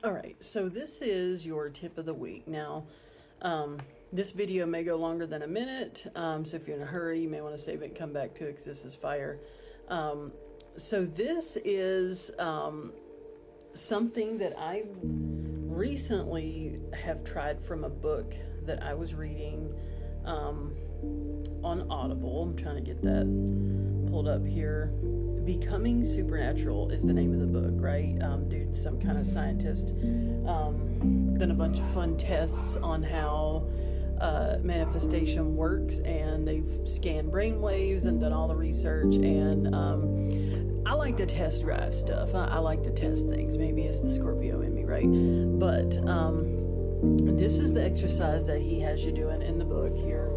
All right, so this is your tip of the week. Now, this video may go longer than a minute, so if you're in a hurry, you may want to save it and come back to it because this is fire. So this is something that I recently have tried from a book that I was reading on Audible. I'm trying to get that pulled up here. Becoming Supernatural is the name of the book, right? Dude's some kind of scientist. Done a bunch of fun tests on how manifestation works, and they've scanned brain waves and done all the research. And I like to test drive stuff. I like to test things. Maybe it's the Scorpio in me, right? But this is the exercise that he has you doing in the book here.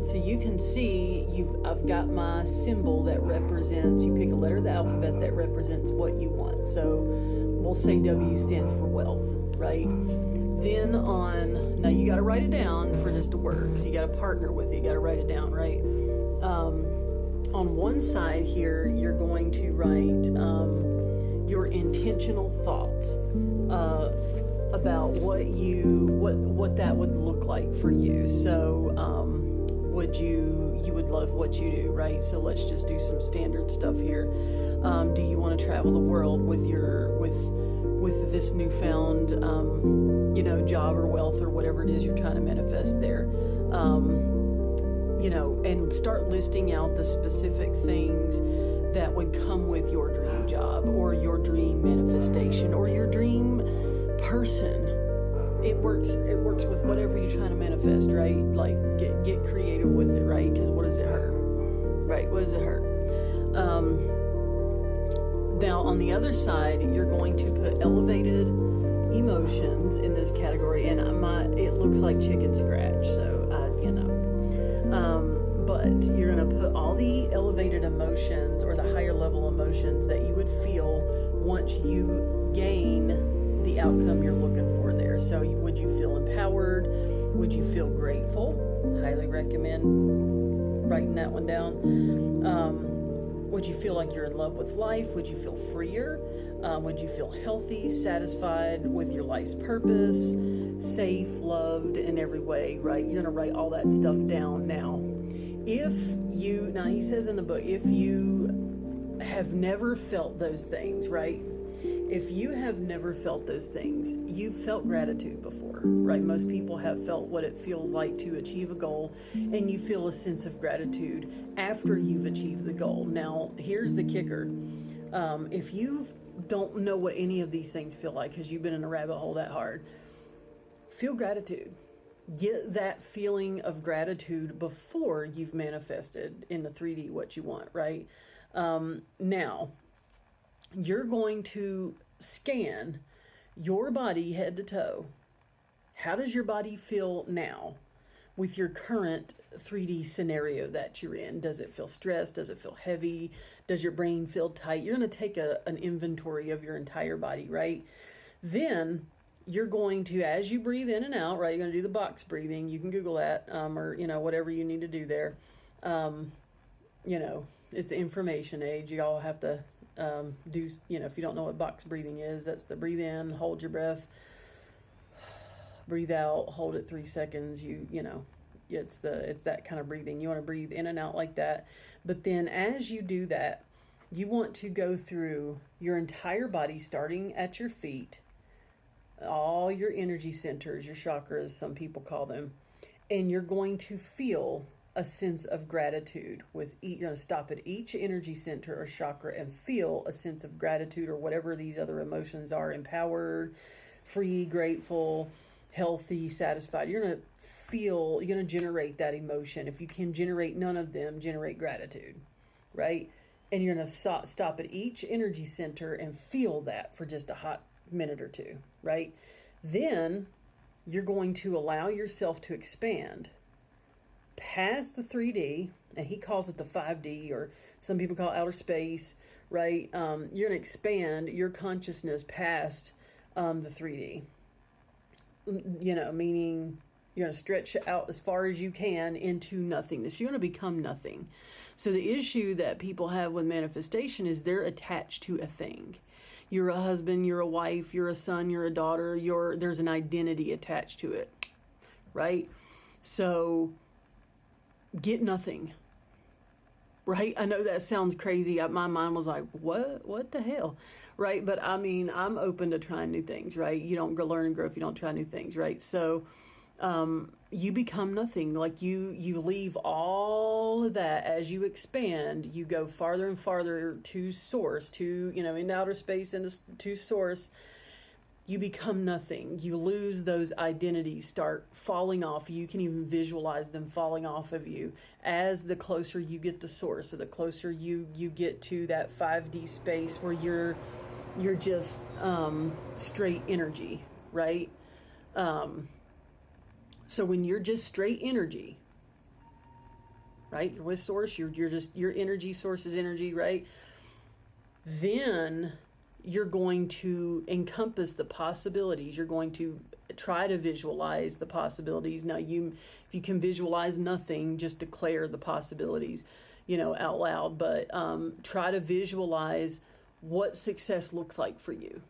So you can see I've got my symbol that represents, you pick a letter of the alphabet that represents what you want. So we'll say W stands for wealth, right? Then now you got to write it down for this to work. So you got to partner with it. You got to write it down, right? On one side here, you're going to write your intentional thoughts about what that would look like for you. So you would love what you do, right? So let's just do some standard stuff here. Do you want to travel the world with this newfound job or wealth or whatever it is you're trying to manifest there? And start listing out the specific things that would come with your dream job or your dream manifestation or your dream person. It works with whatever you're trying to manifest, right? Like get creative with it, right? Because what does it hurt? Right? What does it hurt? Now on the other side, you're going to put elevated emotions in this category, and it looks like chicken scratch, so but you're going to put all the elevated emotions or the higher level emotions that you would feel once you gain the outcome you're looking for there. So would you feel empowered? Would you feel grateful? Highly recommend writing that one down. Would you feel like you're in love with life? Would you feel freer? Would you feel healthy, satisfied with your life's purpose, safe, loved in every way, right? You're going to write all that stuff down now. Now he says in the book, if you have never felt those things, right? If you have never felt those things, you've felt gratitude before, right? Most people have felt what it feels like to achieve a goal, and you feel a sense of gratitude after you've achieved the goal. Now, here's the kicker. If you don't know what any of these things feel like because you've been in a rabbit hole that hard, feel gratitude. Get that feeling of gratitude before you've manifested in the 3D what you want, right? Now, you're going to scan your body head to toe. How does your body feel now with your current 3D scenario that you're in? Does it feel stressed? Does it feel heavy? Does your brain feel tight? You're going to take an inventory of your entire body, right? Then you're going to, as you breathe in and out, right, you're going to do the box breathing. You can Google that, or, whatever you need to do there. It's the information age. You all have to do, if you don't know what box breathing is, that's the breathe in, hold your breath, breathe out, hold it 3 seconds. It's that kind of breathing. You want to breathe in and out like that. But then as you do that, you want to go through your entire body, starting at your feet, all your energy centers, your chakras, some people call them, and you're going to feel a sense of gratitude you're going to stop at each energy center or chakra and feel a sense of gratitude or whatever these other emotions are: empowered, free, grateful, healthy, satisfied. You're going to generate that emotion. If you can generate none of them, generate gratitude, right? And you're going to stop at each energy center and feel that for just a hot minute or two, right? Then you're going to allow yourself to expand past the 3D, and he calls it the 5D, or some people call it outer space, right? You're going to expand your consciousness past the 3D, meaning you're going to stretch out as far as you can into nothingness. You're going to become nothing. So the issue that people have with manifestation is they're attached to a thing. You're a husband, you're a wife, you're a son, you're a daughter, there's an identity attached to it, right? So get nothing, right? I know that sounds crazy. My mind was like, what the hell, right? But I mean, I'm open to trying new things, right? You don't learn and grow if you don't try new things, right? So you become nothing. Like you leave all of that. As you expand, you go farther and farther to source, to, into outer space, to source. You become nothing. You lose those identities, start falling off. You can even visualize them falling off of you as the closer you get to source, or the closer you get to that 5D space where you're just straight energy, right? So when you're just straight energy, right? You're with source, you're just, your energy source is energy, right? Then you're going to encompass the possibilities. You're going to try to visualize the possibilities. Now, if you can visualize nothing, just declare the possibilities, out loud. But try to visualize what success looks like for you.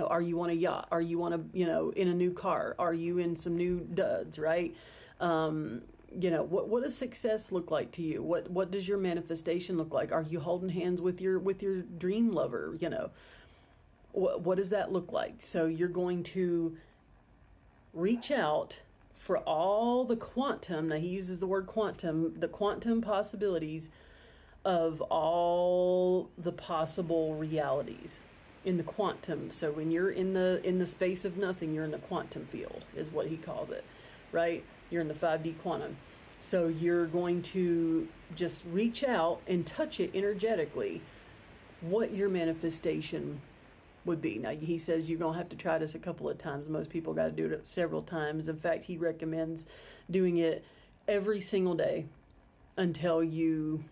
Are you on a yacht? Are you on in a new car? Are you in some new duds, right? What does success look like to you? What does your manifestation look like? Are you holding hands with your dream lover? What does that look like? So you're going to reach out for all the quantum. Now he uses the word quantum, the quantum possibilities of all the possible realities in the quantum. So when you're in the space of nothing, you're in the quantum field, is what he calls it, right? You're in the 5D quantum. So you're going to just reach out and touch it energetically, what your manifestation would be. Now, he says you're going to have to try this a couple of times. Most people got to do it several times. In fact, he recommends doing it every single day until you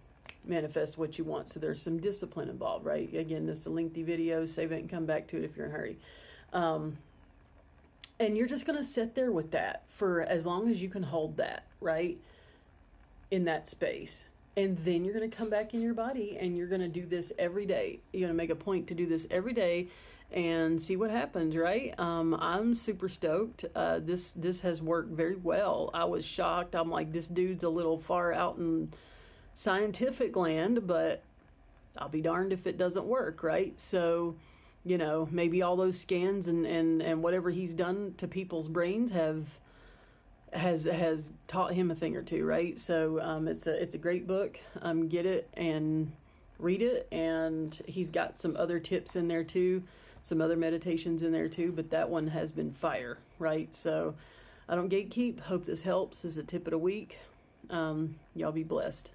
manifest what you want. So there's some discipline involved, right? Again, this is a lengthy video. Save it and come back to it if you're in a hurry. And you're just going to sit there with that for as long as you can hold that, right? In that space. And then you're going to come back in your body and you're going to do this every day. You're going to make a point to do this every day and see what happens, right? I'm super stoked. This has worked very well. I was shocked. I'm like, this dude's a little far out in scientific land, but I'll be darned if it doesn't work, right? So, maybe all those scans and whatever he's done to people's brains has taught him a thing or two, right? So it's a great book. Get it and read it, and he's got some other tips in there too, some other meditations in there too, but that one has been fire, right? So I don't gatekeep. Hope this helps. This is a tip of the week. Y'all be blessed.